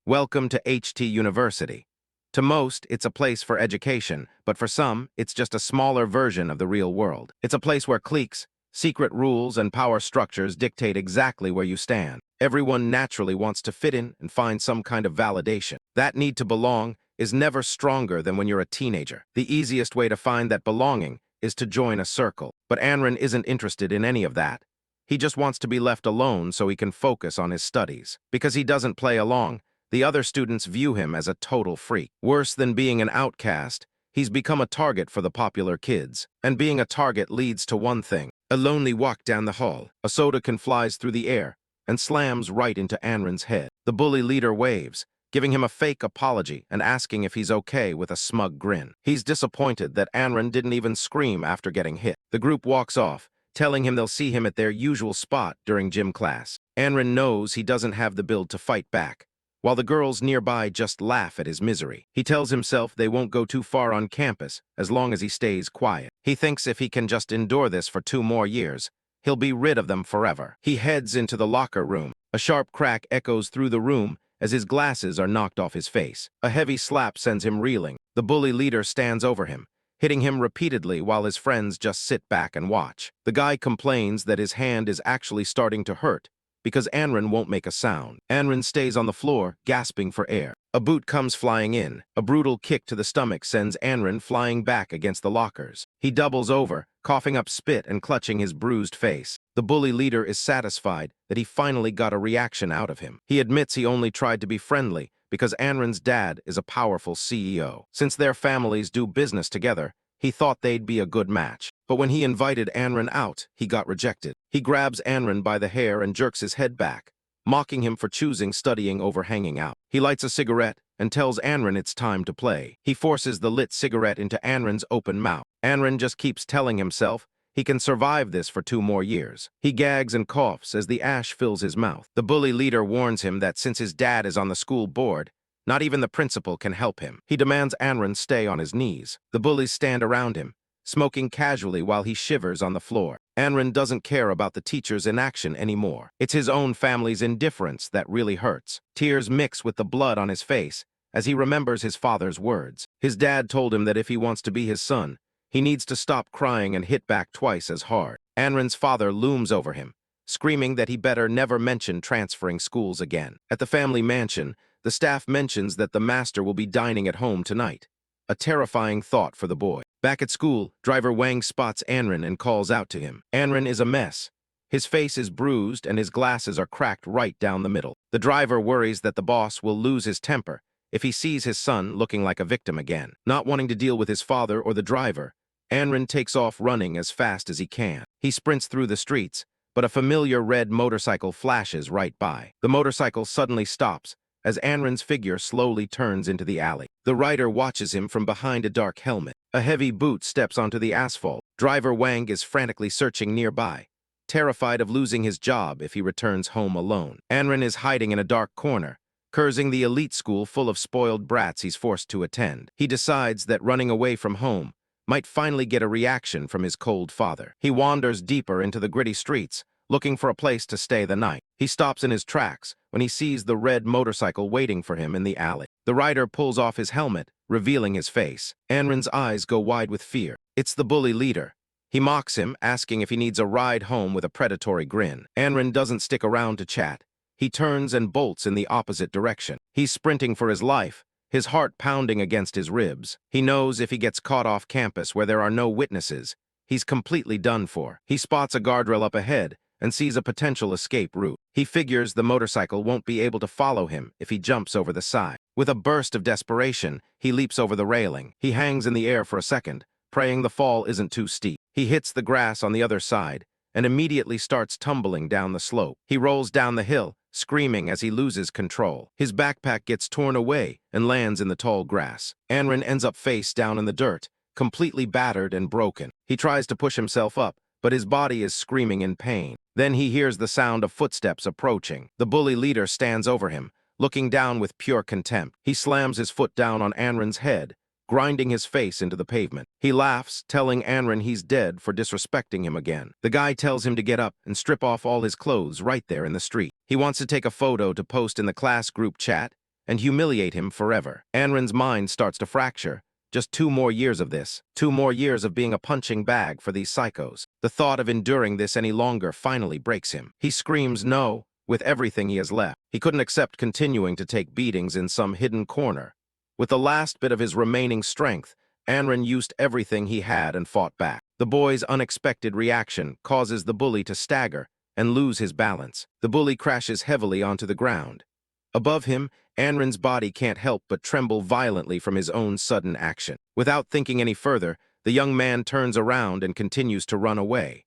Welcome to HT University. To most, it's a place for education, but for some, it's just a smaller version of the real world. It's a place where cliques, secret rules, and power structures dictate exactly where you stand. Everyone naturally wants to fit in and find some kind of validation. That need to belong is never stronger than when you're a teenager. The easiest way to find that belonging is to join a circle. But Anren isn't interested in any of that. He just wants to be left alone so he can focus on his studies. Because he doesn't play along, the other students view him as a total freak. Worse than being an outcast, he's become a target for the popular kids. And being a target leads to one thing: a lonely walk down the hall. A soda-can flies through the air and slams right into Anren's head. The bully leader waves, giving him a fake apology and asking if he's okay with a smug grin. He's disappointed that Anren didn't even scream after getting hit. The group walks off, telling him they'll see him at their usual spot during gym class. Anren knows he doesn't have the build to fight back, while the girls nearby just laugh at his misery. He tells himself they won't go too far on campus as long as he stays quiet. He thinks if he can just endure this for 2 more years, he'll be rid of them forever. He heads into the locker room. A sharp crack echoes through the room as his glasses are knocked off his face. A heavy slap sends him reeling. The bully leader stands over him, hitting him repeatedly while his friends just sit back and watch. The guy complains that his hand is actually starting to hurt because Anren won't make a sound. Anren stays on the floor, gasping for air. A boot comes flying in. A brutal kick to the stomach sends Anren flying back against the lockers. He doubles over, coughing up spit and clutching his bruised face. The bully leader is satisfied that he finally got a reaction out of him. He admits he only tried to be friendly because Anren's dad is a powerful CEO. Since their families do business together, he thought they'd be a good match. But when he invited Anren out, he got rejected. He grabs Anren by the hair and jerks his head back, mocking him for choosing studying over hanging out. He lights a cigarette and tells Anren it's time to play. He forces the lit cigarette into Anren's open mouth. Anren just keeps telling himself he can survive this for 2 more years. He gags and coughs as the ash fills his mouth. The bully leader warns him that since his dad is on the school board, not even the principal can help him. He demands Anren stay on his knees. The bullies stand around him, smoking casually while he shivers on the floor. Anren doesn't care about the teacher's inaction anymore. It's his own family's indifference that really hurts. Tears mix with the blood on his face as he remembers his father's words. His dad told him that if he wants to be his son, he needs to stop crying and hit back twice as hard. Anren's father looms over him, screaming that he better never mention transferring schools again. At the family mansion, the staff mentions that the master will be dining at home tonight. A terrifying thought for the boy. Back at school, driver Wang spots Anren and calls out to him. Anren is a mess. His face is bruised and his glasses are cracked right down the middle. The driver worries that the boss will lose his temper if he sees his son looking like a victim again. Not wanting to deal with his father or the driver, Anren takes off running as fast as he can. He sprints through the streets, but a familiar red motorcycle flashes right by. The motorcycle suddenly stops as Anren's figure slowly turns into the alley. The rider watches him from behind a dark helmet. A heavy boot steps onto the asphalt. Driver Wang is frantically searching nearby, terrified of losing his job if he returns home alone. Anren is hiding in a dark corner, cursing the elite school full of spoiled brats he's forced to attend. He decides that running away from home might finally get a reaction from his cold father. He wanders deeper into the gritty streets, looking for a place to stay the night. He stops in his tracks when he sees the red motorcycle waiting for him in the alley. The rider pulls off his helmet, revealing his face. Anren's eyes go wide with fear. It's the bully leader. He mocks him, asking if he needs a ride home with a predatory grin. Anren doesn't stick around to chat. He turns and bolts in the opposite direction. He's sprinting for his life, his heart pounding against his ribs. He knows if he gets caught off campus where there are no witnesses, he's completely done for. He spots a guardrail up ahead and sees a potential escape route. He figures the motorcycle won't be able to follow him if he jumps over the side. With a burst of desperation, he leaps over the railing. He hangs in the air for a second, praying the fall isn't too steep. He hits the grass on the other side and immediately starts tumbling down the slope. He rolls down the hill, screaming as he loses control. His backpack gets torn away and lands in the tall grass. Anren ends up face down in the dirt, completely battered and broken. He tries to push himself up, but his body is screaming in pain. Then he hears the sound of footsteps approaching. The bully leader stands over him, looking down with pure contempt. He slams his foot down on Anren's head, grinding his face into the pavement. He laughs, telling Anren he's dead for disrespecting him again. The guy tells him to get up and strip off all his clothes right there in the street. He wants to take a photo to post in the class group chat and humiliate him forever. Anren's mind starts to fracture. Just 2 more years of this. 2 more years of being a punching bag for these psychos. The thought of enduring this any longer finally breaks him. He screams no, with everything he has left. He couldn't accept continuing to take beatings in some hidden corner. With the last bit of his remaining strength, Anren used everything he had and fought back. The boy's unexpected reaction causes the bully to stagger and lose his balance. The bully crashes heavily onto the ground. Above him, Anren's body can't help but tremble violently from his own sudden action. Without thinking any further, the young man turns around and continues to run away.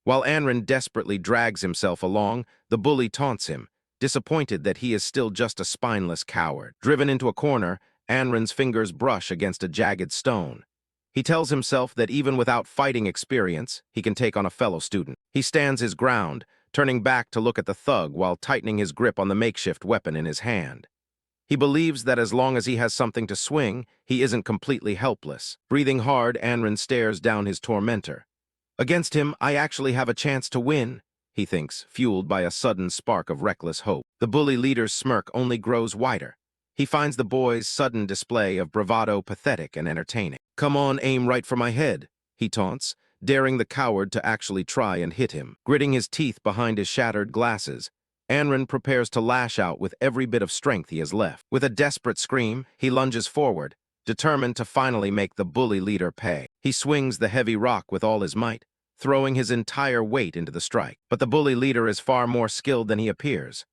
While Anren desperately drags himself along, the bully taunts him, disappointed that he is still just a spineless coward. Driven into a corner, Anren's fingers brush against a jagged stone. He tells himself that even without fighting experience, he can take on a fellow student. He stands his ground, turning back to look at the thug while tightening his grip on the makeshift weapon in his hand. He believes that as long as he has something to swing, he isn't completely helpless. Breathing hard, Anren stares down his tormentor. Against him, I actually have a chance to win, he thinks, fueled by a sudden spark of reckless hope. The bully leader's smirk only grows wider. He finds the boy's sudden display of bravado pathetic and entertaining. "Come on, aim right for my head," he taunts, daring the coward to actually try and hit him. Gritting his teeth behind his shattered glasses, Anren prepares to lash out with every bit of strength he has left. With a desperate scream, he lunges forward, determined to finally make the bully leader pay. He swings the heavy rock with all his might, throwing his entire weight into the strike. But the bully leader is far more skilled than he appears.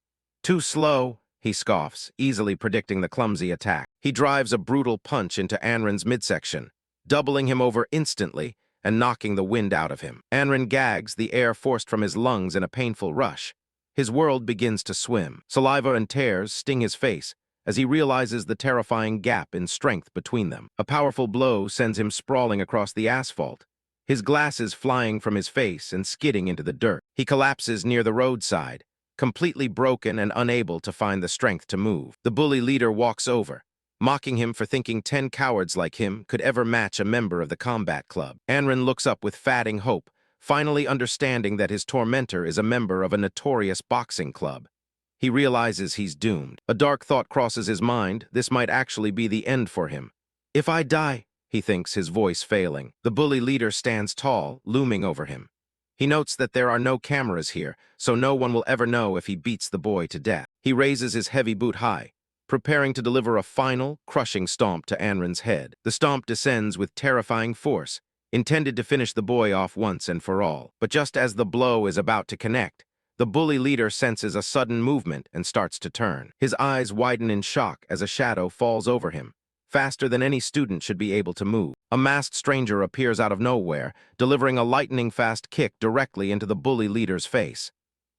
"Too slow," he scoffs, easily predicting the clumsy attack. He drives a brutal punch into Anren's midsection, doubling him over instantly and knocking the wind out of him. Anren gags, the air forced from his lungs in a painful rush. His world begins to swim. Saliva and tears sting his face as he realizes the terrifying gap in strength between them. A powerful blow sends him sprawling across the asphalt, his glasses flying from his face and skidding into the dirt. He collapses near the roadside, completely broken and unable to find the strength to move. The bully leader walks over, mocking him for thinking 10 cowards like him could ever match a member of the combat club. Anren looks up with fading hope, finally understanding that his tormentor is a member of a notorious boxing club. He realizes he's doomed. A dark thought crosses his mind. This might actually be the end for him. "If I die," he thinks, his voice failing. The bully leader stands tall, looming over him. He notes that there are no cameras here, so no one will ever know if he beats the boy to death. He raises his heavy boot high, preparing to deliver a final, crushing stomp to Anren's head. The stomp descends with terrifying force, intended to finish the boy off once and for all. But just as the blow is about to connect, the bully leader senses a sudden movement and starts to turn. His eyes widen in shock as a shadow falls over him, faster than any student should be able to move. A masked stranger appears out of nowhere, delivering a lightning-fast kick directly into the bully leader's face.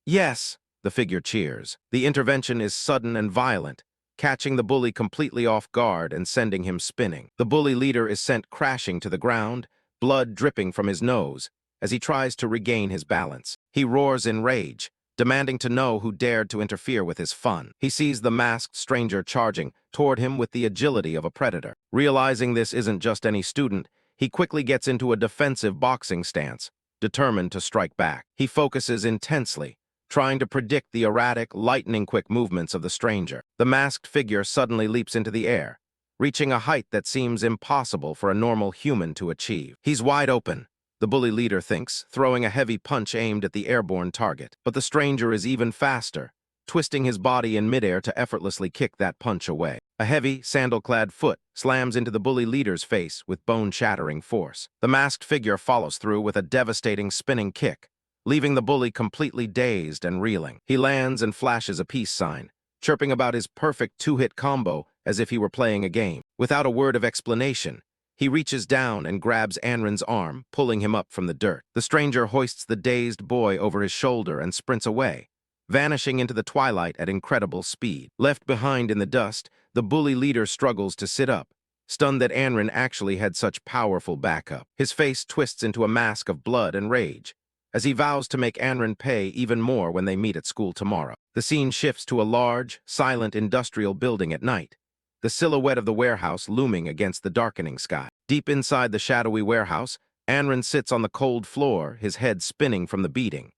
"Yes!" the figure cheers. The intervention is sudden and violent, catching the bully completely off guard and sending him spinning. The bully leader is sent crashing to the ground, blood dripping from his nose, as he tries to regain his balance. He roars in rage, demanding to know who dared to interfere with his fun. He sees the masked stranger charging toward him with the agility of a predator. Realizing this isn't just any student, he quickly gets into a defensive boxing stance, determined to strike back. He focuses intensely, trying to predict the erratic, lightning-quick movements of the stranger. The masked figure suddenly leaps into the air, reaching a height that seems impossible for a normal human to achieve. He's wide open, the bully leader thinks, throwing a heavy punch aimed at the airborne target. But the stranger is even faster, twisting his body in midair to effortlessly kick that punch away. A heavy, sandal-clad foot slams into the bully leader's face with bone-shattering force. The masked figure follows through with a devastating spinning kick, leaving the bully completely dazed and reeling. He lands and flashes a peace sign, chirping about his perfect 2-hit combo as if he were playing a game. Without a word of explanation, he reaches down and grabs Anren's arm, pulling him up from the dirt. The stranger hoists the dazed boy over his shoulder and sprints away, vanishing into the twilight at incredible speed. Left behind in the dust, the bully leader struggles to sit up, stunned that Anren actually had such powerful backup. His face twists into a mask of blood and rage, as he vows to make Anren pay even more when they meet at school tomorrow. The scene shifts to a large, silent industrial building at night, the silhouette of the warehouse looming against the darkening sky. Deep inside the shadowy warehouse, Anren sits on the cold floor, his head spinning from the beating.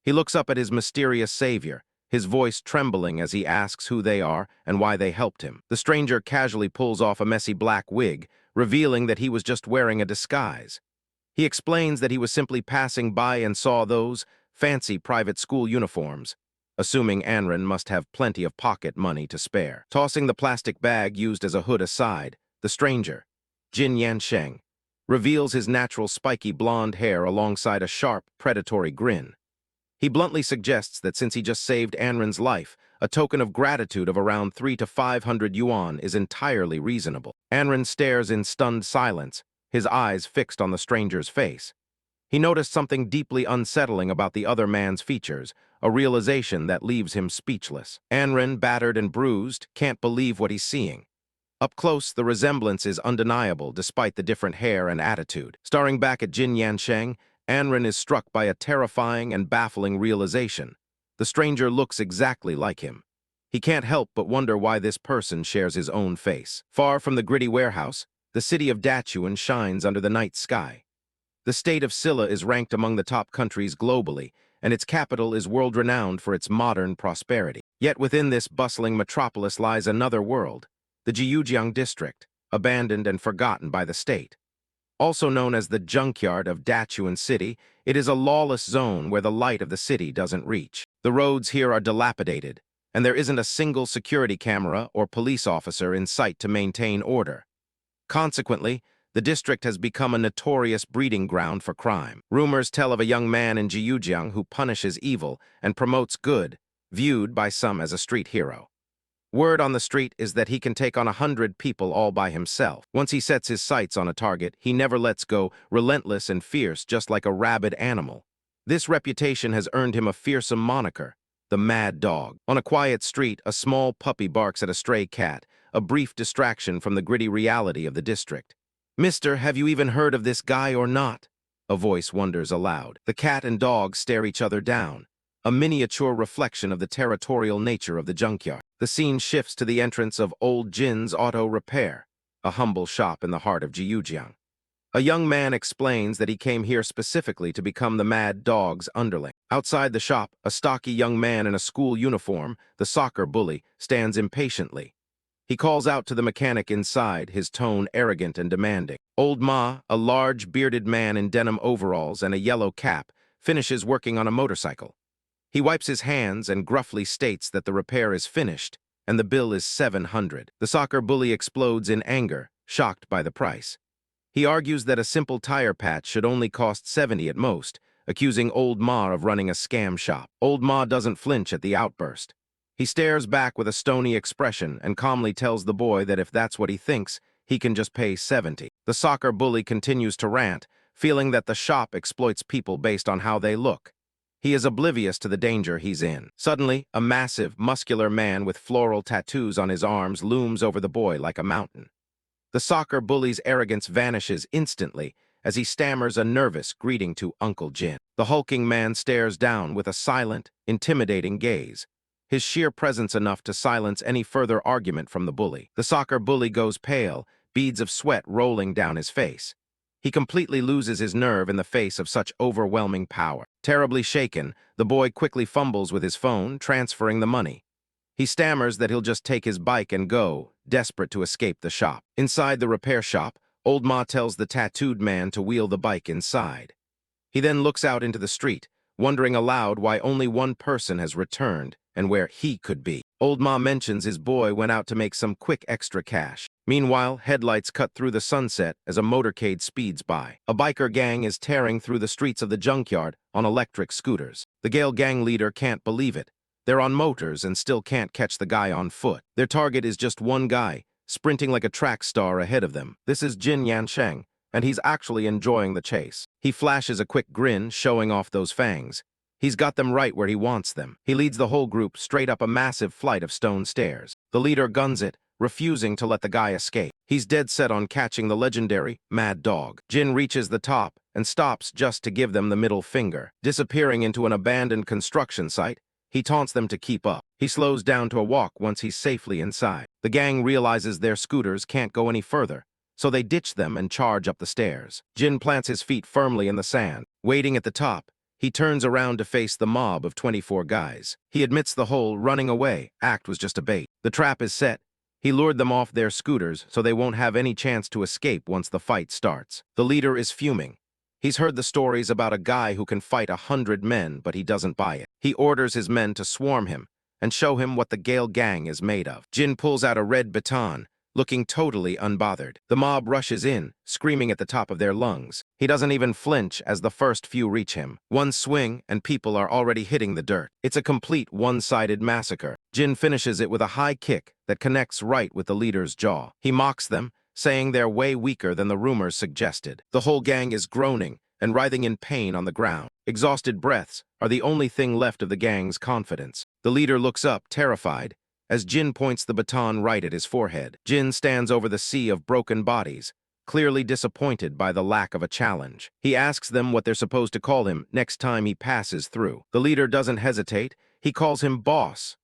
He looks up at his mysterious savior, his voice trembling as he asks who they are and why they helped him. The stranger casually pulls off a messy black wig, revealing that he was just wearing a disguise. He explains that he was simply passing by and saw those fancy private school uniforms, assuming Anren must have plenty of pocket money to spare. Tossing the plastic bag used as a hood aside, the stranger, Jin Yansheng, reveals his natural spiky blonde hair alongside a sharp, predatory grin. He bluntly suggests that since he just saved Anren's life, a token of gratitude of around 300 to 500 yuan is entirely reasonable. Anren stares in stunned silence, his eyes fixed on the stranger's face. He noticed something deeply unsettling about the other man's features, a realization that leaves him speechless. Anren, battered and bruised, can't believe what he's seeing. Up close, the resemblance is undeniable despite the different hair and attitude. Staring back at Jin Yansheng, Anren is struck by a terrifying and baffling realization. The stranger looks exactly like him. He can't help but wonder why this person shares his own face. Far from the gritty warehouse, the city of Dachauan shines under the night sky. The state of Silla is ranked among the top countries globally, and its capital is world-renowned for its modern prosperity. Yet within this bustling metropolis lies another world, the Jiujiang district, abandoned and forgotten by the state. Also known as the junkyard of Dachauan City, it is a lawless zone where the light of the city doesn't reach. The roads here are dilapidated, and there isn't a single security camera or police officer in sight to maintain order. Consequently, the district has become a notorious breeding ground for crime. Rumors tell of a young man in Jiujiang who punishes evil and promotes good, viewed by some as a street hero. Word on the street is that he can take on 100 people all by himself. Once he sets his sights on a target, he never lets go, relentless and fierce, just like a rabid animal. This reputation has earned him a fearsome moniker, the Mad Dog. On a quiet street, a small puppy barks at a stray cat, a brief distraction from the gritty reality of the district. "Mister, have you even heard of this guy or not?" A voice wonders aloud. The cat and dog stare each other down, a miniature reflection of the territorial nature of the junkyard. The scene shifts to the entrance of Old Jin's Auto Repair, a humble shop in the heart of Jiujiang. A young man explains that he came here specifically to become the Mad Dog's underling. Outside the shop, a stocky young man in a school uniform, the soccer bully, stands impatiently. He calls out to the mechanic inside, his tone arrogant and demanding. Old Ma, a large, bearded man in denim overalls and a yellow cap, finishes working on a motorcycle. He wipes his hands and gruffly states that the repair is finished, and the bill is 700. The soccer bully explodes in anger, shocked by the price. He argues that a simple tire patch should only cost 70 at most, accusing Old Ma of running a scam shop. Old Ma doesn't flinch at the outburst. He stares back with a stony expression and calmly tells the boy that if that's what he thinks, he can just pay 70. The soccer bully continues to rant, feeling that the shop exploits people based on how they look. He is oblivious to the danger he's in. Suddenly, a massive, muscular man with floral tattoos on his arms looms over the boy like a mountain. The soccer bully's arrogance vanishes instantly as he stammers a nervous greeting to Uncle Jin. The hulking man stares down with a silent, intimidating gaze, his sheer presence enough to silence any further argument from the bully. The soccer bully goes pale, beads of sweat rolling down his face. He completely loses his nerve in the face of such overwhelming power. Terribly shaken, the boy quickly fumbles with his phone, transferring the money. He stammers that he'll just take his bike and go, desperate to escape the shop. Inside the repair shop, Old Ma tells the tattooed man to wheel the bike inside. He then looks out into the street, wondering aloud why only one person has returned and where he could be. Old Ma mentions his boy went out to make some quick extra cash. Meanwhile, headlights cut through the sunset as a motorcade speeds by. A biker gang is tearing through the streets of the junkyard on electric scooters. The Gale gang leader can't believe it. They're on motors and still can't catch the guy on foot. Their target is just one guy, sprinting like a track star ahead of them. This is Jin Yansheng, and he's actually enjoying the chase. He flashes a quick grin, showing off those fangs. He's got them right where he wants them. He leads the whole group straight up a massive flight of stone stairs. The leader guns it, refusing to let the guy escape. He's dead set on catching the legendary Mad Dog. Jin reaches the top and stops just to give them the middle finger. Disappearing into an abandoned construction site, he taunts them to keep up. He slows down to a walk once he's safely inside. The gang realizes their scooters can't go any further, so they ditch them and charge up the stairs. Jin plants his feet firmly in the sand. Waiting at the top, He turns around to face the mob of 24 guys. He admits the whole running away act was just a bait. The trap is set. He lured them off their scooters so they won't have any chance to escape once the fight starts. The leader is fuming. He's heard the stories about a guy who can fight 100 men, but he doesn't buy it. He orders his men to swarm him and show him what the Gale gang is made of. Jin pulls out a red baton, looking totally unbothered. The mob rushes in, screaming at the top of their lungs. He doesn't even flinch as the first few reach him. One swing, and people are already hitting the dirt. It's a complete one-sided massacre. Jin finishes it with a high kick that connects right with the leader's jaw. He mocks them, saying they're way weaker than the rumors suggested. The whole gang is groaning and writhing in pain on the ground. Exhausted breaths are the only thing left of the gang's confidence. The leader looks up, terrified, as Jin points the baton right at his forehead. Jin stands over the sea of broken bodies, clearly disappointed by the lack of a challenge. He asks them what they're supposed to call him next time he passes through. The leader doesn't hesitate. He calls him boss.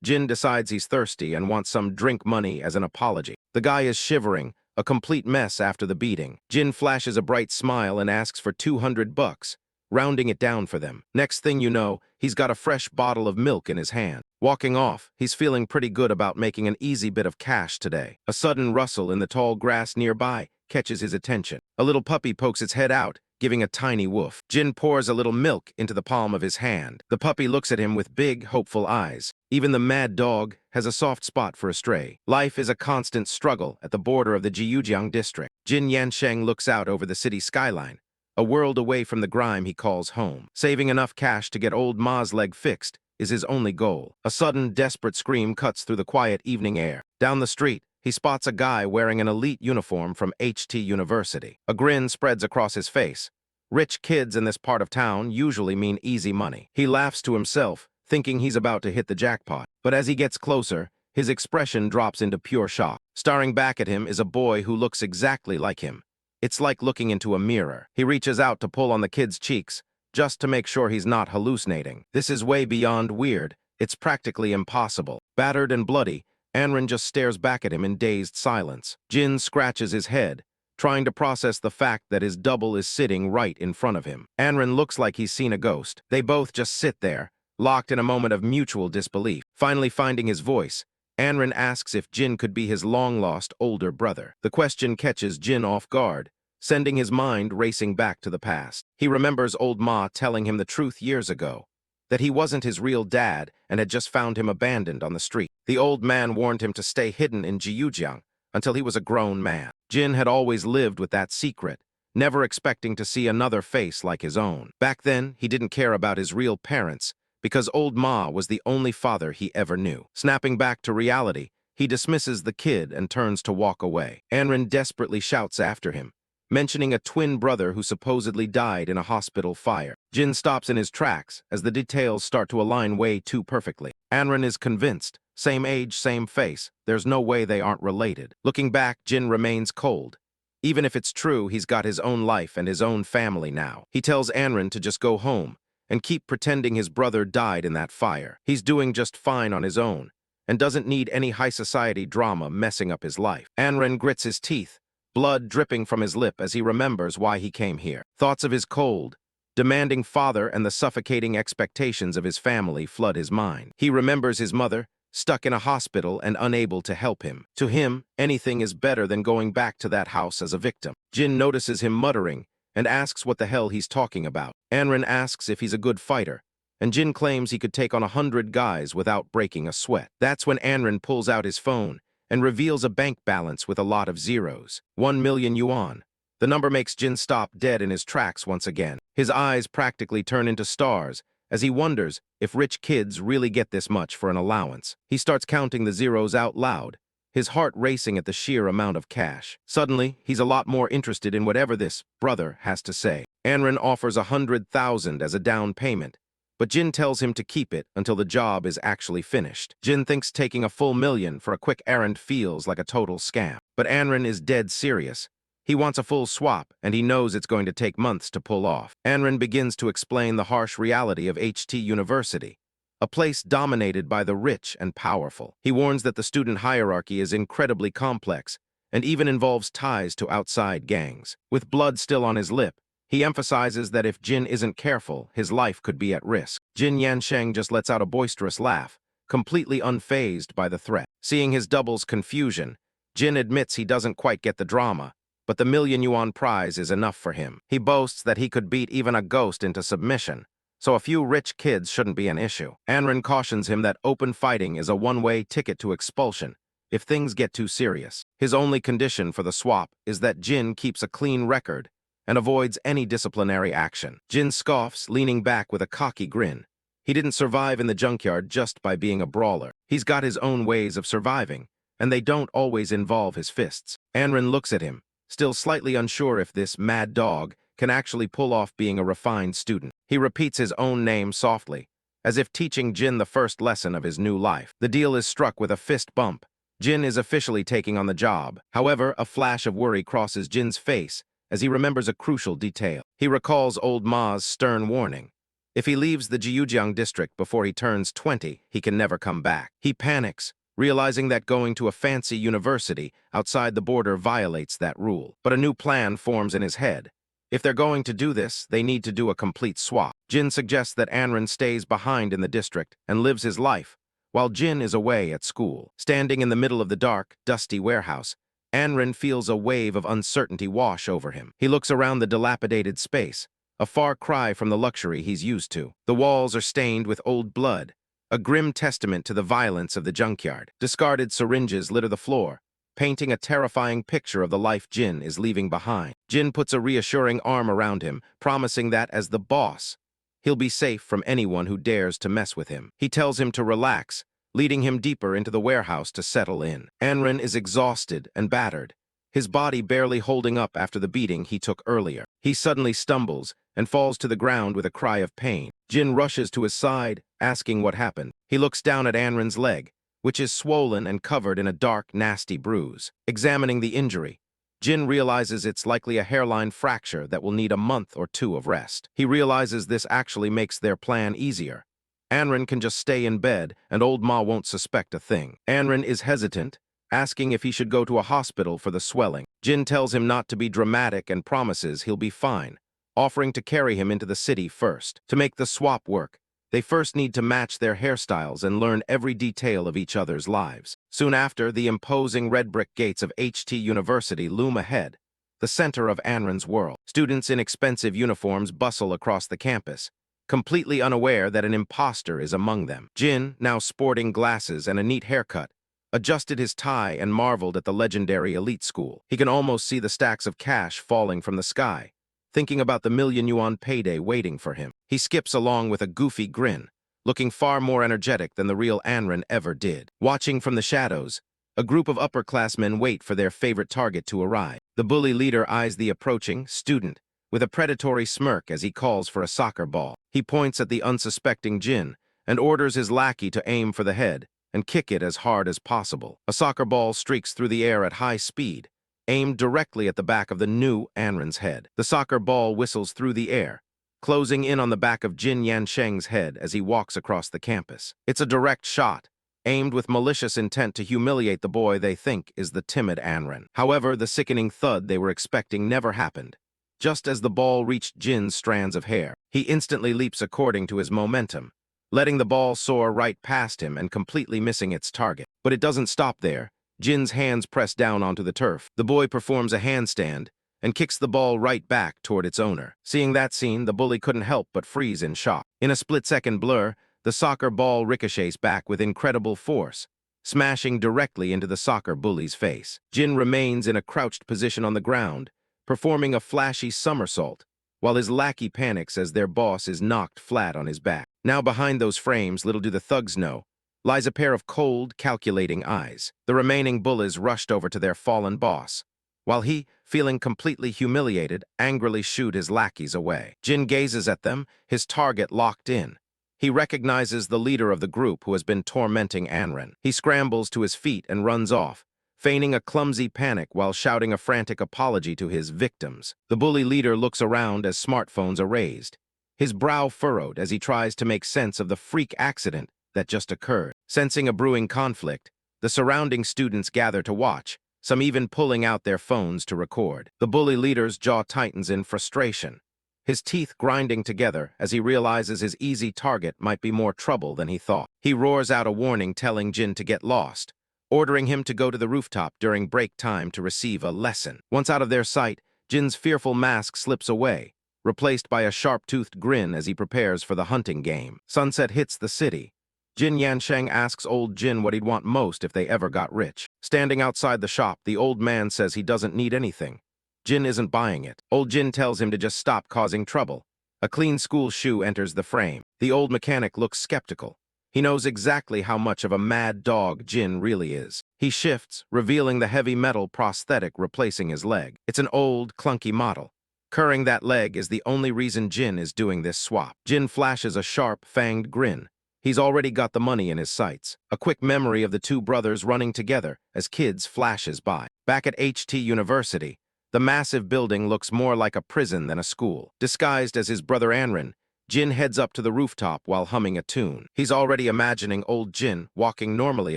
Jin decides he's thirsty and wants some drink money as an apology. The guy is shivering, a complete mess after the beating. Jin flashes a bright smile and asks for $200, rounding it down for them. Next thing you know, he's got a fresh bottle of milk in his hand. Walking off, he's feeling pretty good about making an easy bit of cash today. A sudden rustle in the tall grass nearby catches his attention. A little puppy pokes its head out, giving a tiny woof. Jin pours a little milk into the palm of his hand. The puppy looks at him with big, hopeful eyes. Even the mad dog has a soft spot for a stray. Life is a constant struggle at the border of the Jiujiang district. Jin Yansheng looks out over the city skyline, a world away from the grime he calls home. Saving enough cash to get old Ma's leg fixed is his only goal. A sudden, desperate scream cuts through the quiet evening air. Down the street, he spots a guy wearing an elite uniform from HT University. A grin spreads across his face. Rich kids in this part of town usually mean easy money. He laughs to himself, thinking he's about to hit the jackpot. But as he gets closer, his expression drops into pure shock. Staring back at him is a boy who looks exactly like him. It's like looking into a mirror. He reaches out to pull on the kid's cheeks, just to make sure he's not hallucinating. This is way beyond weird. It's practically impossible. Battered and bloody, Anren just stares back at him in dazed silence. Jin scratches his head, trying to process the fact that his double is sitting right in front of him. Anren looks like he's seen a ghost. They both just sit there, locked in a moment of mutual disbelief. Finally finding his voice, Anren asks if Jin could be his long-lost older brother. The question catches Jin off guard, sending his mind racing back to the past. He remembers old Ma telling him the truth years ago, that he wasn't his real dad and had just found him abandoned on the street. The old man warned him to stay hidden in Jiujiang until he was a grown man. Jin had always lived with that secret, never expecting to see another face like his own. Back then, he didn't care about his real parents because old Ma was the only father he ever knew. Snapping back to reality, he dismisses the kid and turns to walk away. Anren desperately shouts after him, mentioning a twin brother who supposedly died in a hospital fire. Jin stops in his tracks as the details start to align way too perfectly. Anren is convinced. Same age, same face. There's no way they aren't related. Looking back, Jin remains cold. Even if it's true, he's got his own life and his own family now. He tells Anren to just go home and keep pretending his brother died in that fire. He's doing just fine on his own and doesn't need any high society drama messing up his life. Anren grits his teeth, blood dripping from his lip as he remembers why he came here. Thoughts of his cold, demanding father and the suffocating expectations of his family flood his mind. He remembers his mother, stuck in a hospital and unable to help him. To him, anything is better than going back to that house as a victim. Jin notices him muttering and asks what the hell he's talking about. Anren asks if he's a good fighter, and Jin claims he could take on 100 guys without breaking a sweat. That's when Anren pulls out his phone and reveals a bank balance with a lot of zeros. 1 million yuan. The number makes Jin stop dead in his tracks once again. His eyes practically turn into stars as he wonders if rich kids really get this much for an allowance. He starts counting the zeros out loud, his heart racing at the sheer amount of cash. Suddenly, he's a lot more interested in whatever this brother has to say. Anren offers 100,000 as a down payment, but Jin tells him to keep it until the job is actually finished. Jin thinks taking a full million for a quick errand feels like a total scam. But Anren is dead serious. He wants a full swap, and he knows it's going to take months to pull off. Anren begins to explain the harsh reality of HT University, a place dominated by the rich and powerful. He warns that the student hierarchy is incredibly complex and even involves ties to outside gangs. With blood still on his lip, He emphasizes that if Jin isn't careful, his life could be at risk. Jin Yansheng just lets out a boisterous laugh, completely unfazed by the threat. Seeing his double's confusion, Jin admits he doesn't quite get the drama, but the million-yuan prize is enough for him. He boasts that he could beat even a ghost into submission, so a few rich kids shouldn't be an issue. Anren cautions him that open fighting is a one-way ticket to expulsion if things get too serious. His only condition for the swap is that Jin keeps a clean record and avoids any disciplinary action. Jin scoffs, leaning back with a cocky grin. He didn't survive in the junkyard just by being a brawler. He's got his own ways of surviving, and they don't always involve his fists. Anren looks at him, still slightly unsure if this mad dog can actually pull off being a refined student. He repeats his own name softly, as if teaching Jin the first lesson of his new life. The deal is struck with a fist bump. Jin is officially taking on the job. However, a flash of worry crosses Jin's face as he remembers a crucial detail. He recalls old Ma's stern warning. If he leaves the Jiujiang district before he turns 20, he can never come back. He panics, realizing that going to a fancy university outside the border violates that rule. But a new plan forms in his head. If they're going to do this, they need to do a complete swap. Jin suggests that Anren stays behind in the district and lives his life, while Jin is away at school. Standing in the middle of the dark, dusty warehouse, Anren feels a wave of uncertainty wash over him. He looks around the dilapidated space, a far cry from the luxury he's used to. The walls are stained with old blood, a grim testament to the violence of the junkyard. Discarded syringes litter the floor, painting a terrifying picture of the life Jin is leaving behind. Jin puts a reassuring arm around him, promising that as the boss, he'll be safe from anyone who dares to mess with him. He tells him to relax, leading him deeper into the warehouse to settle in. Anren is exhausted and battered, his body barely holding up after the beating he took earlier. He suddenly stumbles and falls to the ground with a cry of pain. Jin rushes to his side, asking what happened. He looks down at Anren's leg, which is swollen and covered in a dark, nasty bruise. Examining the injury, Jin realizes it's likely a hairline fracture that will need a month or two of rest. He realizes this actually makes their plan easier. Anren can just stay in bed, and old Ma won't suspect a thing. Anren is hesitant, asking if he should go to a hospital for the swelling. Jin tells him not to be dramatic and promises he'll be fine, offering to carry him into the city first. To make the swap work, they first need to match their hairstyles and learn every detail of each other's lives. Soon after, the imposing red brick gates of HT University loom ahead, the center of Anren's world. Students in expensive uniforms bustle across the campus, completely unaware that an impostor is among them. Jin, now sporting glasses and a neat haircut, adjusted his tie and marveled at the legendary elite school. He can almost see the stacks of cash falling from the sky, thinking about the million-yuan payday waiting for him. He skips along with a goofy grin, looking far more energetic than the real Anren ever did. Watching from the shadows, a group of upperclassmen wait for their favorite target to arrive. The bully leader eyes the approaching student with a predatory smirk as he calls for a soccer ball. He points at the unsuspecting Jin and orders his lackey to aim for the head and kick it as hard as possible. A soccer ball streaks through the air at high speed, aimed directly at the back of the new Anren's head. The soccer ball whistles through the air, closing in on the back of Jin Yansheng's head as he walks across the campus. It's a direct shot, aimed with malicious intent to humiliate the boy they think is the timid Anren. However, the sickening thud they were expecting never happened. Just as the ball reached Jin's strands of hair, he instantly leaps according to his momentum, letting the ball soar right past him and completely missing its target. But it doesn't stop there. Jin's hands press down onto the turf. The boy performs a handstand and kicks the ball right back toward its owner. Seeing that scene, the bully couldn't help but freeze in shock. In a split-second blur, the soccer ball ricochets back with incredible force, smashing directly into the soccer bully's face. Jin remains in a crouched position on the ground, performing a flashy somersault, while his lackey panics as their boss is knocked flat on his back. Now behind those frames, little do the thugs know, lies a pair of cold, calculating eyes. The remaining bullies rushed over to their fallen boss, while he, feeling completely humiliated, angrily shooed his lackeys away. Jin gazes at them, his target locked in. He recognizes the leader of the group who has been tormenting Anren. He scrambles to his feet and runs off, feigning a clumsy panic while shouting a frantic apology to his victims. The bully leader looks around as smartphones are raised, his brow furrowed as he tries to make sense of the freak accident that just occurred. Sensing a brewing conflict, the surrounding students gather to watch, some even pulling out their phones to record. The bully leader's jaw tightens in frustration, his teeth grinding together as he realizes his easy target might be more trouble than he thought. He roars out a warning telling Jin to get lost, ordering him to go to the rooftop during break time to receive a lesson. Once out of their sight, Jin's fearful mask slips away, replaced by a sharp-toothed grin as he prepares for the hunting game. Sunset hits the city. Jin Yansheng asks old Jin what he'd want most if they ever got rich. Standing outside the shop, the old man says he doesn't need anything. Jin isn't buying it. Old Jin tells him to just stop causing trouble. A clean school shoe enters the frame. The old mechanic looks skeptical. He knows exactly how much of a mad dog Jin really is. He shifts, revealing the heavy metal prosthetic replacing his leg. It's an old, clunky model. Curring that leg is the only reason Jin is doing this swap. Jin flashes a sharp, fanged grin. He's already got the money in his sights. A quick memory of the two brothers running together as kids flashes by. Back at HT University, the massive building looks more like a prison than a school. Disguised as his brother Anrin, Jin heads up to the rooftop while humming a tune. He's already imagining old Jin walking normally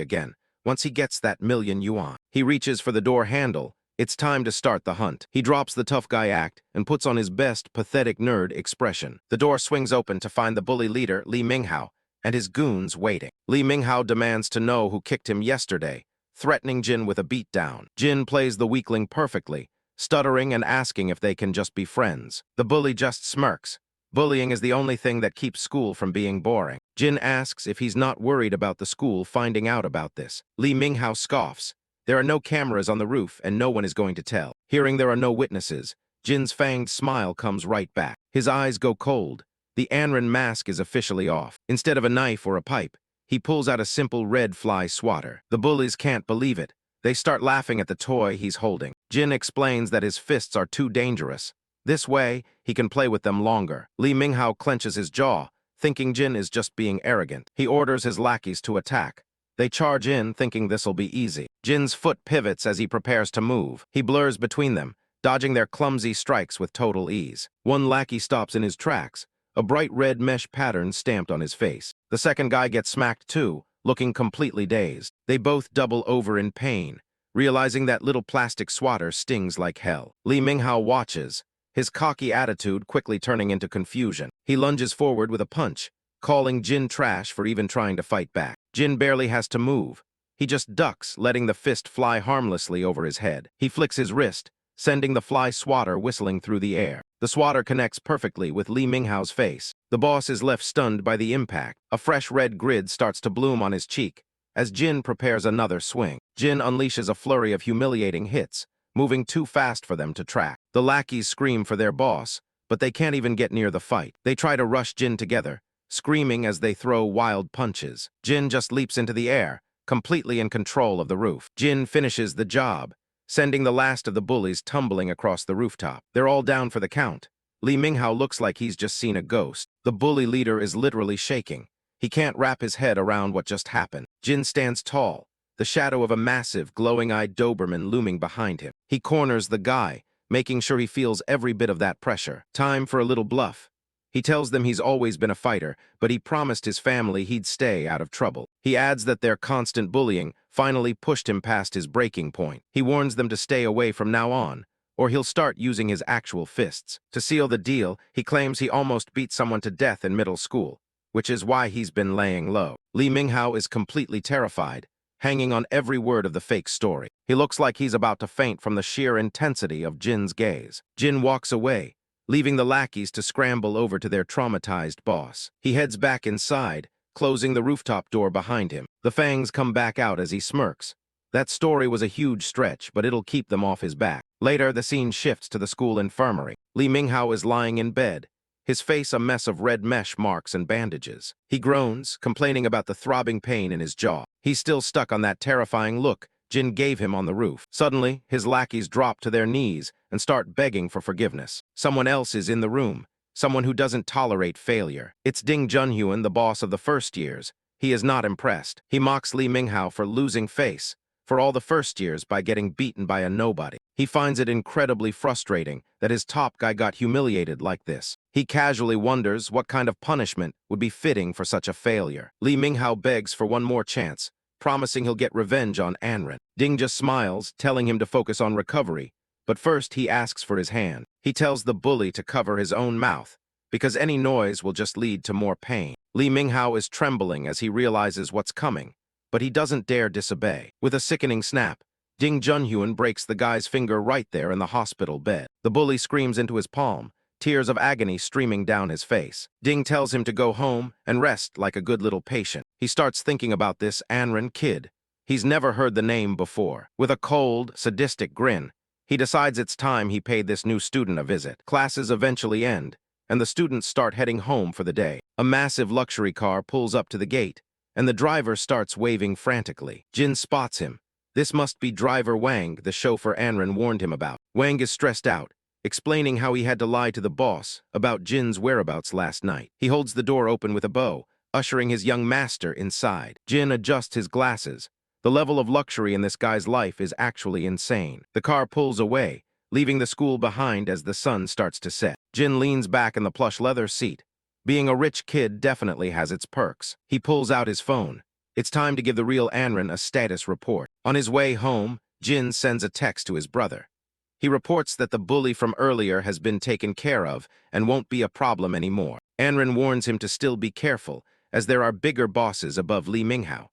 again once he gets that $1,000,000 yuan. He reaches for the door handle. It's time to start the hunt. He drops the tough guy act and puts on his best pathetic nerd expression. The door swings open to find the bully leader, Li Minghao, and his goons waiting. Li Minghao demands to know who kicked him yesterday, threatening Jin with a beatdown. Jin plays the weakling perfectly, stuttering and asking if they can just be friends. The bully just smirks. Bullying is the only thing that keeps school from being boring. Jin asks if he's not worried about the school finding out about this. Li Minghao scoffs. There are no cameras on the roof and no one is going to tell. Hearing there are no witnesses, Jin's fanged smile comes right back. His eyes go cold. The Anrin mask is officially off. Instead of a knife or a pipe, he pulls out a simple red fly swatter. The bullies can't believe it. They start laughing at the toy he's holding. Jin explains that his fists are too dangerous. This way, he can play with them longer. Li Minghao clenches his jaw, thinking Jin is just being arrogant. He orders his lackeys to attack. They charge in, thinking this'll be easy. Jin's foot pivots as he prepares to move. He blurs between them, dodging their clumsy strikes with total ease. One lackey stops in his tracks, a bright red mesh pattern stamped on his face. The second guy gets smacked too, looking completely dazed. They both double over in pain, realizing that little plastic swatter stings like hell. Li Minghao watches, his cocky attitude quickly turning into confusion. He lunges forward with a punch, calling Jin trash for even trying to fight back. Jin barely has to move. He just ducks, letting the fist fly harmlessly over his head. He flicks his wrist, sending the fly swatter whistling through the air. The swatter connects perfectly with Li Minghao's face. The boss is left stunned by the impact. A fresh red grid starts to bloom on his cheek as Jin prepares another swing. Jin unleashes a flurry of humiliating hits, moving too fast for them to track. The lackeys scream for their boss, but they can't even get near the fight. They try to rush Jin together, screaming as they throw wild punches. Jin just leaps into the air, completely in control of the roof. Jin finishes the job, sending the last of the bullies tumbling across the rooftop. They're all down for the count. Li Minghao looks like he's just seen a ghost. The bully leader is literally shaking. He can't wrap his head around what just happened. Jin stands tall, the shadow of a massive, glowing-eyed Doberman looming behind him. He corners the guy, making sure he feels every bit of that pressure. Time for a little bluff. He tells them he's always been a fighter, but he promised his family he'd stay out of trouble. He adds that their constant bullying finally pushed him past his breaking point. He warns them to stay away from now on, or he'll start using his actual fists. To seal the deal, he claims he almost beat someone to death in middle school, which is why he's been laying low. Li Minghao is completely terrified, hanging on every word of the fake story. He looks like he's about to faint from the sheer intensity of Jin's gaze. Jin walks away, leaving the lackeys to scramble over to their traumatized boss. He heads back inside, closing the rooftop door behind him. The fangs come back out as he smirks. That story was a huge stretch, but it'll keep them off his back. Later, the scene shifts to the school infirmary. Li Minghao is lying in bed, his face a mess of red mesh marks and bandages. He groans, complaining about the throbbing pain in his jaw. He's still stuck on that terrifying look Jin gave him on the roof. Suddenly, his lackeys drop to their knees and start begging for forgiveness. Someone else is in the room, someone who doesn't tolerate failure. It's Ding Junhyun, the boss of the first years. He is not impressed. He mocks Li Minghao for losing face for all the first years by getting beaten by a nobody. He finds it incredibly frustrating that his top guy got humiliated like this. He casually wonders what kind of punishment would be fitting for such a failure. Li Minghao begs for one more chance, promising he'll get revenge on Anrin. Ding just smiles, telling him to focus on recovery, But first, he asks for his hand. He tells the bully to cover his own mouth, because any noise will just lead to more pain. Li Minghao is trembling as he realizes what's coming, but he doesn't dare disobey. With a sickening snap, Ding Junhyun breaks the guy's finger right there in the hospital bed. The bully screams into his palm, tears of agony streaming down his face. Ding tells him to go home and rest like a good little patient. He starts thinking about this Anren kid. He's never heard the name before. With a cold, sadistic grin, he decides it's time he paid this new student a visit. Classes eventually end, and the students start heading home for the day. A massive luxury car pulls up to the gate, and the driver starts waving frantically. Jin spots him. This must be driver Wang the chauffeur Anren warned him about. Wang is stressed out, explaining how he had to lie to the boss about Jin's whereabouts last night. He holds the door open with a bow, ushering his young master inside. Jin adjusts his glasses. The level of luxury in this guy's life is actually insane. The car pulls away, leaving the school behind as the sun starts to set. Jin leans back in the plush leather seat. Being a rich kid definitely has its perks. He pulls out his phone. It's time to give the real Anren a status report. On his way home, Jin sends a text to his brother. He reports that the bully from earlier has been taken care of and won't be a problem anymore. Anren warns him to still be careful, as there are bigger bosses above Li Minghao.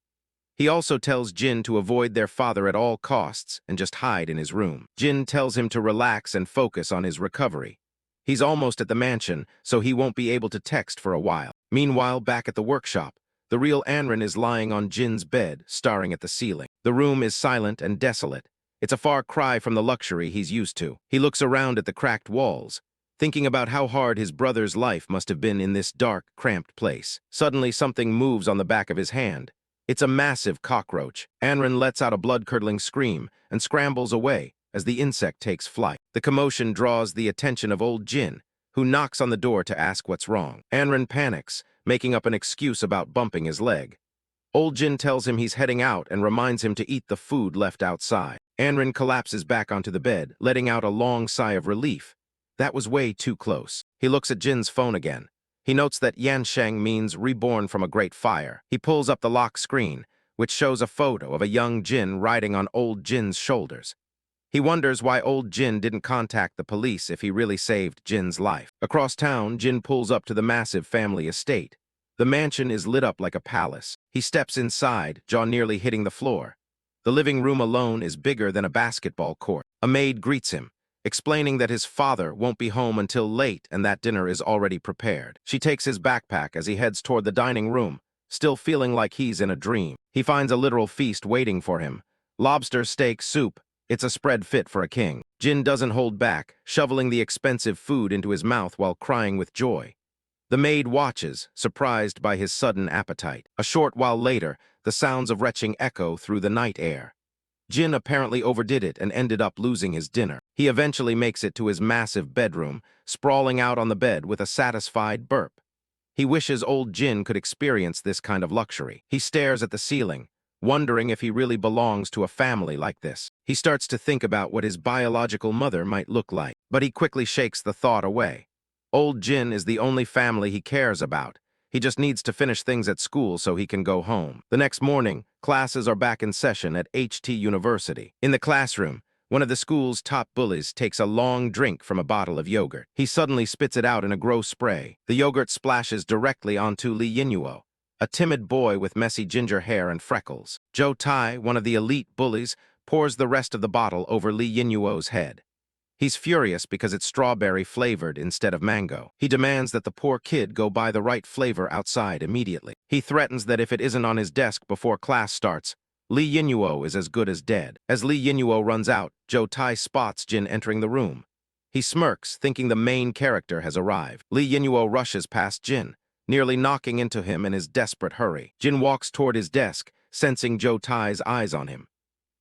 He also tells Jin to avoid their father at all costs and just hide in his room. Jin tells him to relax and focus on his recovery. He's almost at the mansion, so he won't be able to text for a while. Meanwhile, back at the workshop, the real Anren is lying on Jin's bed, staring at the ceiling. The room is silent and desolate. It's a far cry from the luxury he's used to. He looks around at the cracked walls, thinking about how hard his brother's life must have been in this dark, cramped place. Suddenly, something moves on the back of his hand. It's a massive cockroach. Anren lets out a blood-curdling scream and scrambles away as the insect takes flight. The commotion draws the attention of old Jin, who knocks on the door to ask what's wrong. Anren panics, making up an excuse about bumping his leg. Old Jin tells him he's heading out and reminds him to eat the food left outside. Anren collapses back onto the bed, letting out a long sigh of relief. That was way too close. He looks at Jin's phone again. He notes that Yansheng means reborn from a great fire. He pulls up the lock screen, which shows a photo of a young Jin riding on old Jin's shoulders. He wonders why old Jin didn't contact the police if he really saved Jin's life. Across town, Jin pulls up to the massive family estate. The mansion is lit up like a palace. He steps inside, jaw nearly hitting the floor. The living room alone is bigger than a basketball court. A maid greets him, explaining that his father won't be home until late and that dinner is already prepared. She takes his backpack as he heads toward the dining room, still feeling like he's in a dream. He finds a literal feast waiting for him. Lobster steak soup. It's a spread fit for a king. Jin doesn't hold back, shoveling the expensive food into his mouth while crying with joy. The maid watches, surprised by his sudden appetite. A short while later, the sounds of retching echo through the night air. Jin apparently overdid it and ended up losing his dinner. He eventually makes it to his massive bedroom, sprawling out on the bed with a satisfied burp. He wishes old Jin could experience this kind of luxury. He stares at the ceiling, wondering if he really belongs to a family like this. He starts to think about what his biological mother might look like, but he quickly shakes the thought away. Old Jin is the only family he cares about. He just needs to finish things at school so he can go home. The next morning, classes are back in session at HT University. In the classroom, one of the school's top bullies takes a long drink from a bottle of yogurt. He suddenly spits it out in a gross spray. The yogurt splashes directly onto Li Yinuo, a timid boy with messy ginger hair and freckles. Zhou Tai, one of the elite bullies, pours the rest of the bottle over Li Yinuo's head. He's furious because it's strawberry-flavored instead of mango. He demands that the poor kid go buy the right flavor outside immediately. He threatens that if it isn't on his desk before class starts, Li Yinuo is as good as dead. As Li Yinuo runs out, Zhou Tai spots Jin entering the room. He smirks, thinking the main character has arrived. Li Yinuo rushes past Jin, nearly knocking into him in his desperate hurry. Jin walks toward his desk, sensing Zhou Tai's eyes on him.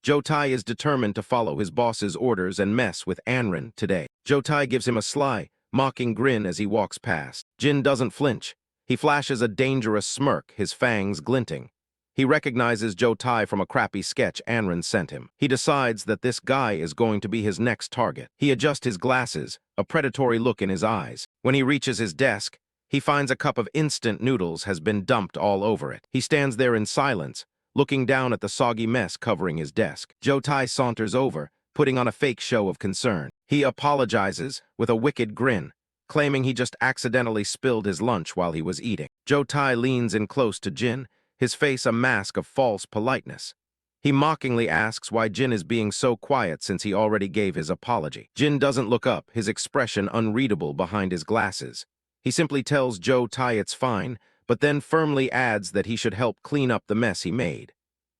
Zhou Tai is determined to follow his boss's orders and mess with Anren today. Zhou Tai gives him a sly, mocking grin as he walks past. Jin doesn't flinch. He flashes a dangerous smirk, his fangs glinting. He recognizes Zhou Tai from a crappy sketch Anren sent him. He decides that this guy is going to be his next target. He adjusts his glasses, a predatory look in his eyes. When he reaches his desk, he finds a cup of instant noodles has been dumped all over it. He stands there in silence, looking down at the soggy mess covering his desk. Zhou Tai saunters over, putting on a fake show of concern. He apologizes with a wicked grin, claiming he just accidentally spilled his lunch while he was eating. Joe Tai leans in close to Jin, his face a mask of false politeness. He mockingly asks why Jin is being so quiet since he already gave his apology. Jin doesn't look up, his expression unreadable behind his glasses. He simply tells Joe Tai it's fine, but then firmly adds that he should help clean up the mess he made.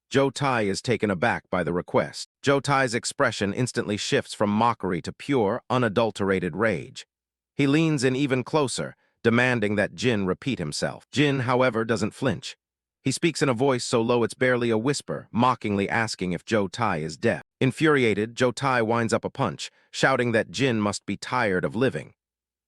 Joe Tai is taken aback by the request. Joe Tai's expression instantly shifts from mockery to pure, unadulterated rage. He leans in even closer, demanding that Jin repeat himself. Jin, however, doesn't flinch. He speaks in a voice so low it's barely a whisper, mockingly asking if Joe Tai is deaf. Infuriated, Joe Tai winds up a punch, shouting that Jin must be tired of living.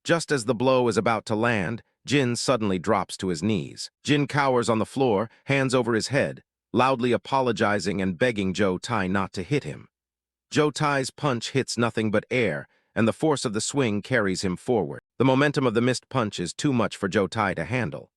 Just as the blow is about to land, Jin suddenly drops to his knees. Jin cowers on the floor, hands over his head, loudly apologizing and begging Joe Tai not to hit him. Joe Tai's punch hits nothing but air, and the force of the swing carries him forward. The momentum of the missed punch is too much for Joe Tai to handle.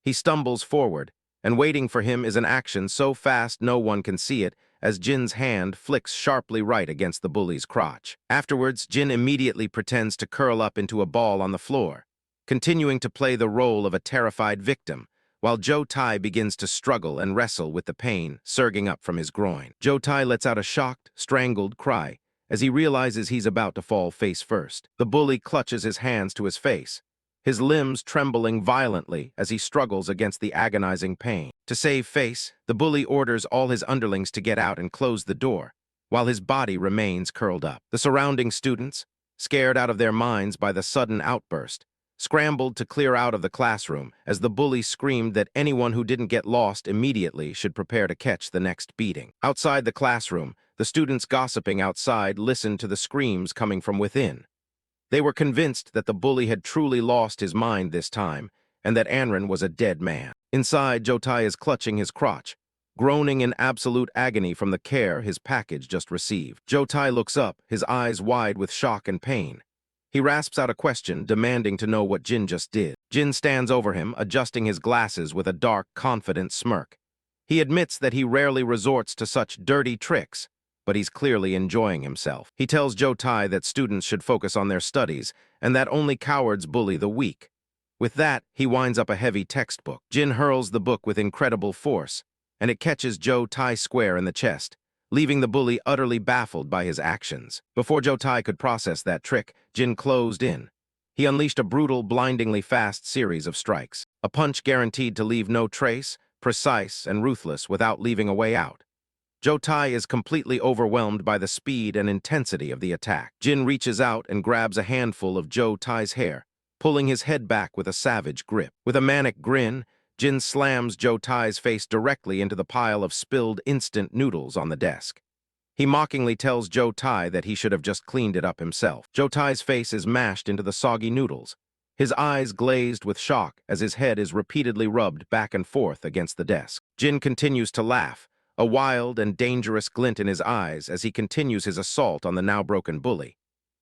He stumbles forward, and waiting for him is an action so fast no one can see it, as Jin's hand flicks sharply right against the bully's crotch. Afterwards, Jin immediately pretends to curl up into a ball on the floor, continuing to play the role of a terrified victim, while Joe Tai begins to struggle and wrestle with the pain surging up from his groin. Joe Tai lets out a shocked, strangled cry as he realizes he's about to fall face first. The bully clutches his hands to his face, his limbs trembling violently as he struggles against the agonizing pain. To save face, the bully orders all his underlings to get out and close the door, while his body remains curled up. The surrounding students, scared out of their minds by the sudden outburst, scrambled to clear out of the classroom as the bully screamed that anyone who didn't get lost immediately should prepare to catch the next beating. Outside the classroom, the students gossiping outside listened to the screams coming from within. They were convinced that the bully had truly lost his mind this time, and that Anren was a dead man. Inside, Joe Tai is clutching his crotch, groaning in absolute agony from the care his package just received. Joe Tai looks up, his eyes wide with shock and pain. He rasps out a question, demanding to know what Jin just did. Jin stands over him, adjusting his glasses with a dark, confident smirk. He admits that he rarely resorts to such dirty tricks, but he's clearly enjoying himself. He tells Joe Tai that students should focus on their studies, and that only cowards bully the weak. With that, he winds up a heavy textbook. Jin hurls the book with incredible force, and it catches Joe Tai square in the chest, leaving the bully utterly baffled by his actions. Before Joe Tai could process that trick, Jin closed in. He unleashed a brutal, blindingly fast series of strikes. A punch guaranteed to leave no trace, precise and ruthless without leaving a way out. Joe Tai is completely overwhelmed by the speed and intensity of the attack. Jin reaches out and grabs a handful of Joe Tai's hair, pulling his head back with a savage grip. With a manic grin, Jin slams Joe Tai's face directly into the pile of spilled instant noodles on the desk. He mockingly tells Joe Tai that he should have just cleaned it up himself. Joe Tai's face is mashed into the soggy noodles, his eyes glazed with shock as his head is repeatedly rubbed back and forth against the desk. Jin continues to laugh, a wild and dangerous glint in his eyes as he continues his assault on the now-broken bully.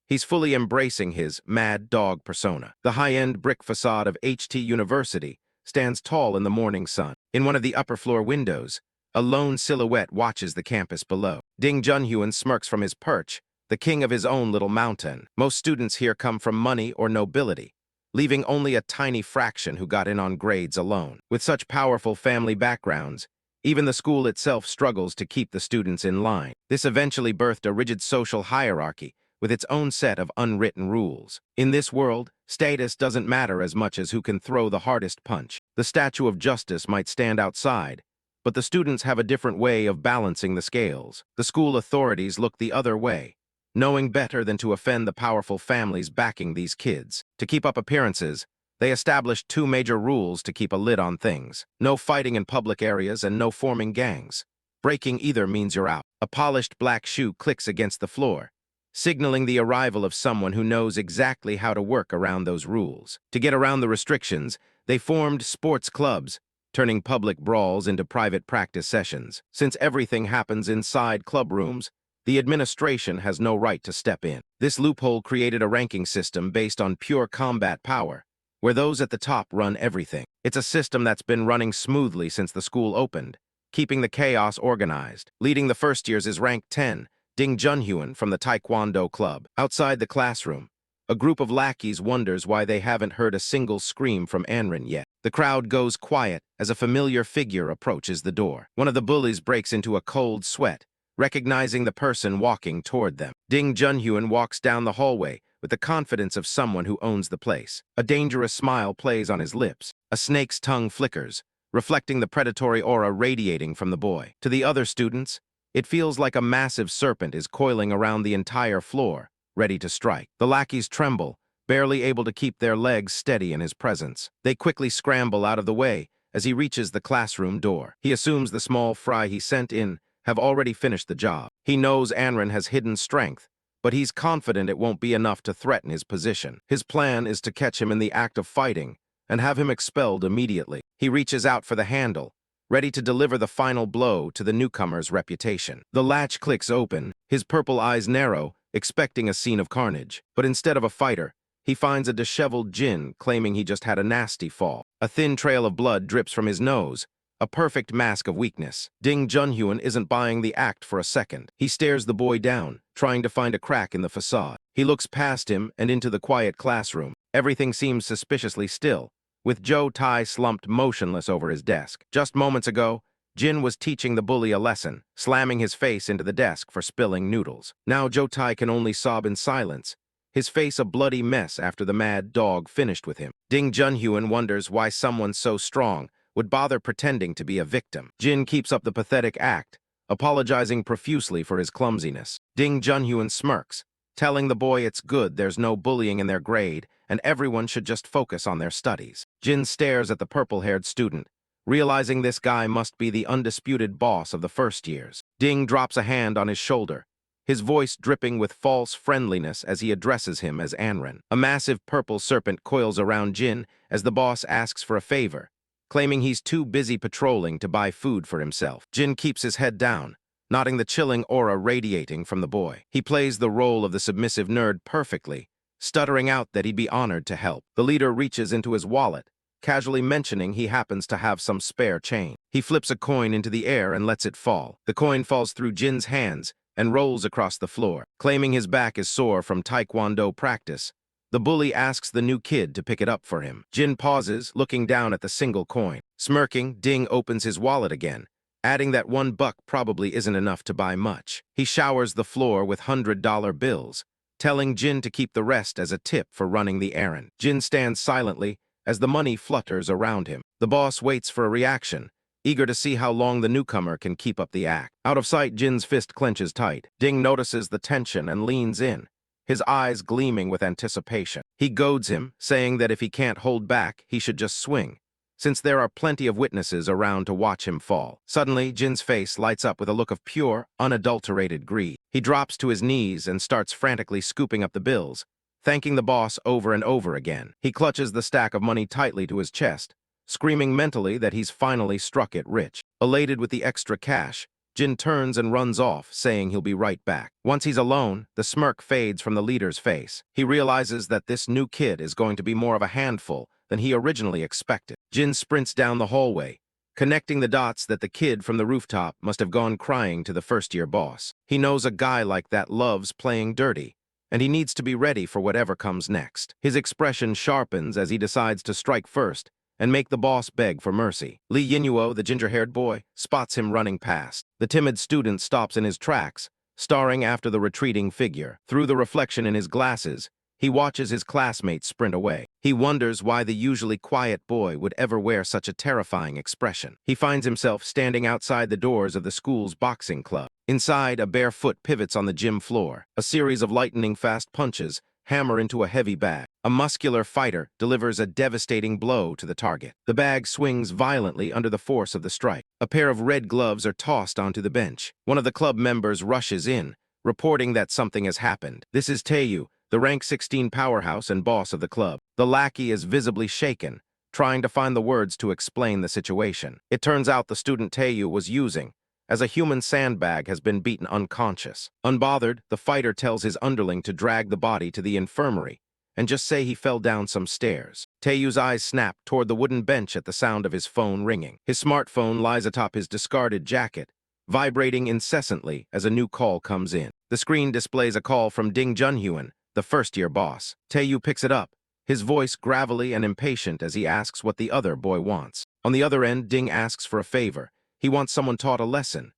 He's fully embracing his mad dog persona. The high-end brick facade of HT University stands tall in the morning sun. In one of the upper-floor windows, a lone silhouette watches the campus below. Ding Junhyun smirks from his perch, the king of his own little mountain. Most students here come from money or nobility, leaving only a tiny fraction who got in on grades alone. With such powerful family backgrounds, even the school itself struggles to keep the students in line. This eventually birthed a rigid social hierarchy with its own set of unwritten rules. In this world, status doesn't matter as much as who can throw the hardest punch. The statue of justice might stand outside, but the students have a different way of balancing the scales. The school authorities look the other way, knowing better than to offend the powerful families backing these kids. To keep up appearances, they established 2 major rules to keep a lid on things. No fighting in public areas and no forming gangs. Breaking either means you're out. A polished black shoe clicks against the floor, signaling the arrival of someone who knows exactly how to work around those rules. To get around the restrictions, they formed sports clubs, turning public brawls into private practice sessions. Since everything happens inside club rooms, the administration has no right to step in. This loophole created a ranking system based on pure combat power, where those at the top run everything. It's a system that's been running smoothly since the school opened, keeping the chaos organized. Leading the first years is rank 10, Ding Junhyun from the Taekwondo club. Outside the classroom, a group of lackeys wonders why they haven't heard a single scream from Anrin yet. The crowd goes quiet as a familiar figure approaches the door. One of the bullies breaks into a cold sweat, recognizing the person walking toward them. Ding Junhyun walks down the hallway with the confidence of someone who owns the place. A dangerous smile plays on his lips. A snake's tongue flickers, reflecting the predatory aura radiating from the boy. To the other students, it feels like a massive serpent is coiling around the entire floor, ready to strike. The lackeys tremble, barely able to keep their legs steady in his presence. They quickly scramble out of the way as he reaches the classroom door. He assumes the small fry he sent in have already finished the job. He knows Anrin has hidden strength, but he's confident it won't be enough to threaten his position. His plan is to catch him in the act of fighting and have him expelled immediately. He reaches out for the handle, ready to deliver the final blow to the newcomer's reputation. The latch clicks open, his purple eyes narrow, expecting a scene of carnage. But instead of a fighter, he finds a disheveled Jin claiming he just had a nasty fall. A thin trail of blood drips from his nose, a perfect mask of weakness. Ding Junhyun isn't buying the act for a second. He stares the boy down, trying to find a crack in the facade. He looks past him and into the quiet classroom. Everything seems suspiciously still, with Joe Tai slumped motionless over his desk. Just moments ago, Jin was teaching the bully a lesson, slamming his face into the desk for spilling noodles. Now Joe Tai can only sob in silence, his face a bloody mess after the mad dog finished with him. Ding Junhyun wonders why someone so strong would bother pretending to be a victim. Jin keeps up the pathetic act, apologizing profusely for his clumsiness. Ding Junhyun smirks, telling the boy it's good there's no bullying in their grade and everyone should just focus on their studies. Jin stares at the purple-haired student, realizing this guy must be the undisputed boss of the first years. Ding drops a hand on his shoulder, his voice dripping with false friendliness as he addresses him as Anrin. A massive purple serpent coils around Jin as the boss asks for a favor, claiming he's too busy patrolling to buy food for himself. Jin keeps his head down, nodding the chilling aura radiating from the boy. He plays the role of the submissive nerd perfectly, stuttering out that he'd be honored to help. The leader reaches into his wallet, casually mentioning he happens to have some spare change. He flips a coin into the air and lets it fall. The coin falls through Jin's hands and rolls across the floor. Claiming his back is sore from Taekwondo practice, the bully asks the new kid to pick it up for him. Jin pauses, looking down at the single coin. Smirking, Ding opens his wallet again, adding that $1 probably isn't enough to buy much. He showers the floor with $100 bills, telling Jin to keep the rest as a tip for running the errand. Jin stands silently as the money flutters around him. The boss waits for a reaction, eager to see how long the newcomer can keep up the act. Out of sight, Jin's fist clenches tight. Ding notices the tension and leans in, his eyes gleaming with anticipation. He goads him, saying that if he can't hold back, he should just swing, since there are plenty of witnesses around to watch him fall. Suddenly, Jin's face lights up with a look of pure, unadulterated greed. He drops to his knees and starts frantically scooping up the bills, thanking the boss over and over again. He clutches the stack of money tightly to his chest, screaming mentally that he's finally struck it rich. Elated with the extra cash, Jin turns and runs off, saying he'll be right back. Once he's alone, the smirk fades from the leader's face. He realizes that this new kid is going to be more of a handful than he originally expected. Jin sprints down the hallway, connecting the dots that the kid from the rooftop must have gone crying to the first-year boss. He knows a guy like that loves playing dirty, and he needs to be ready for whatever comes next. His expression sharpens as he decides to strike first and make the boss beg for mercy. Lee Yinuo, the ginger-haired boy, spots him running past. The timid student stops in his tracks, staring after the retreating figure. Through the reflection in his glasses, he watches his classmates sprint away. He wonders why the usually quiet boy would ever wear such a terrifying expression. He finds himself standing outside the doors of the school's boxing club. Inside, a bare foot pivots on the gym floor. A series of lightning-fast punches hammer into a heavy bag. A muscular fighter delivers a devastating blow to the target. The bag swings violently under the force of the strike. A pair of red gloves are tossed onto the bench. One of the club members rushes in, reporting that something has happened. This is Taeyu, the rank 16 powerhouse and boss of the club. The lackey is visibly shaken, trying to find the words to explain the situation. It turns out the student Taeyu was using as a human sandbag has been beaten unconscious. Unbothered, the fighter tells his underling to drag the body to the infirmary and just say he fell down some stairs. Taeyu's eyes snap toward the wooden bench at the sound of his phone ringing. His smartphone lies atop his discarded jacket, vibrating incessantly as a new call comes in. The screen displays a call from Ding Junhyun, the first-year boss. Taeyu picks it up, his voice gravelly and impatient as he asks what the other boy wants. On the other end, Ding asks for a favor. He wants someone taught a lesson.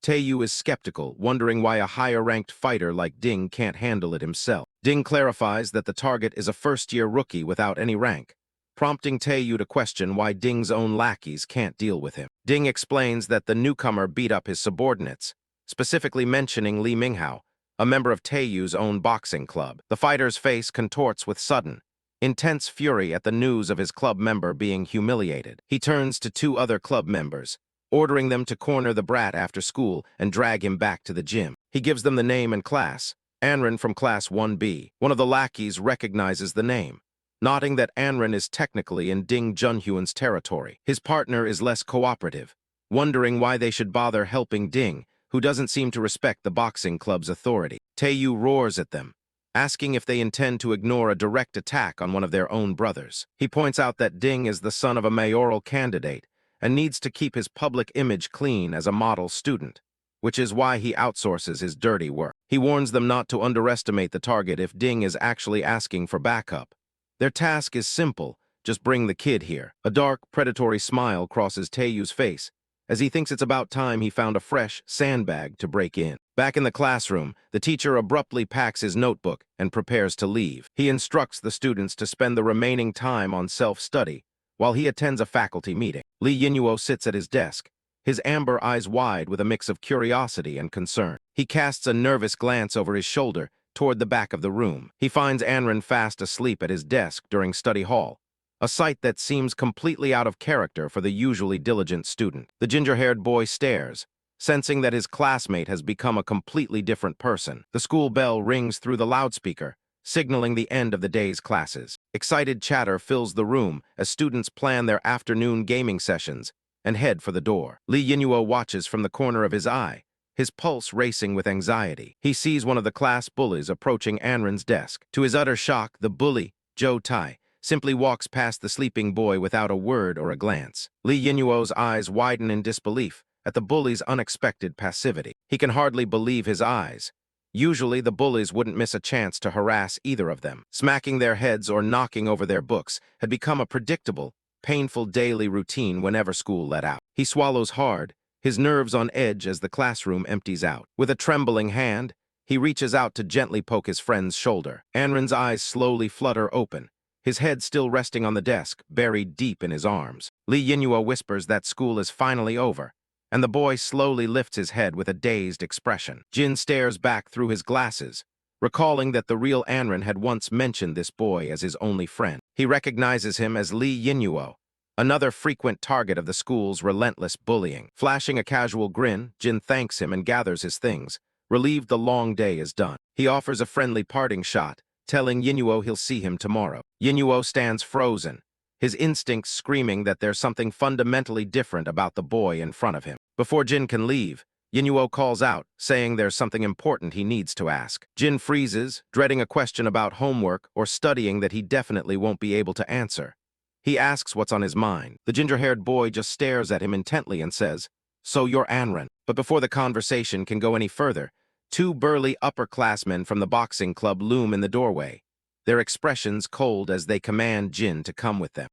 Taeyu is skeptical, wondering why a higher-ranked fighter like Ding can't handle it himself. Ding clarifies that the target is a first-year rookie without any rank, prompting Taeyu to question why Ding's own lackeys can't deal with him. Ding explains that the newcomer beat up his subordinates, specifically mentioning Lee Minghao, a member of Taeyu's own boxing club. The fighter's face contorts with sudden, intense fury at the news of his club member being humiliated. He turns to two other club members, ordering them to corner the brat after school and drag him back to the gym. He gives them the name and class. Anren from Class 1B. One of the lackeys recognizes the name, noting that Anren is technically in Ding Junhyun's territory. His partner is less cooperative, wondering why they should bother helping Ding, who doesn't seem to respect the boxing club's authority. Taeyu roars at them, asking if they intend to ignore a direct attack on one of their own brothers. He points out that Ding is the son of a mayoral candidate and needs to keep his public image clean as a model student, which is why he outsources his dirty work. He warns them not to underestimate the target if Ding is actually asking for backup. Their task is simple, just bring the kid here. A dark, predatory smile crosses Taeyu's face, as he thinks it's about time he found a fresh sandbag to break in. Back in the classroom, the teacher abruptly packs his notebook and prepares to leave. He instructs the students to spend the remaining time on self-study, while he attends a faculty meeting. Lee Yinuo sits at his desk, his amber eyes wide with a mix of curiosity and concern. He casts a nervous glance over his shoulder toward the back of the room. He finds Anren fast asleep at his desk during study hall, a sight that seems completely out of character for the usually diligent student. The ginger-haired boy stares, sensing that his classmate has become a completely different person. The school bell rings through the loudspeaker, signaling the end of the day's classes. Excited chatter fills the room as students plan their afternoon gaming sessions and head for the door. Lee Yinuo watches from the corner of his eye, his pulse racing with anxiety. He sees one of the class bullies approaching Anren's desk. To his utter shock, the bully, Zhou Tai, simply walks past the sleeping boy without a word or a glance. Lee Yinuo's eyes widen in disbelief at the bully's unexpected passivity. He can hardly believe his eyes. Usually, the bullies wouldn't miss a chance to harass either of them. Smacking their heads or knocking over their books had become a predictable, painful daily routine whenever school let out. He swallows hard, his nerves on edge as the classroom empties out. With a trembling hand, he reaches out to gently poke his friend's shoulder. Anren's eyes slowly flutter open, his head still resting on the desk, buried deep in his arms. Lee Yinuo whispers that school is finally over, and the boy slowly lifts his head with a dazed expression. Jin stares back through his glasses, recalling that the real Anren had once mentioned this boy as his only friend. He recognizes him as Lee Yinuo, another frequent target of the school's relentless bullying. Flashing a casual grin, Jin thanks him and gathers his things, relieved the long day is done. He offers a friendly parting shot, telling Yinuo he'll see him tomorrow. Yinuo stands frozen, his instincts screaming that there's something fundamentally different about the boy in front of him. Before Jin can leave, Yinuo calls out, saying there's something important he needs to ask. Jin freezes, dreading a question about homework or studying that he definitely won't be able to answer. He asks what's on his mind. The ginger-haired boy just stares at him intently and says, "So you're Anren." But before the conversation can go any further, two burly upperclassmen from the boxing club loom in the doorway, their expressions cold as they command Jin to come with them.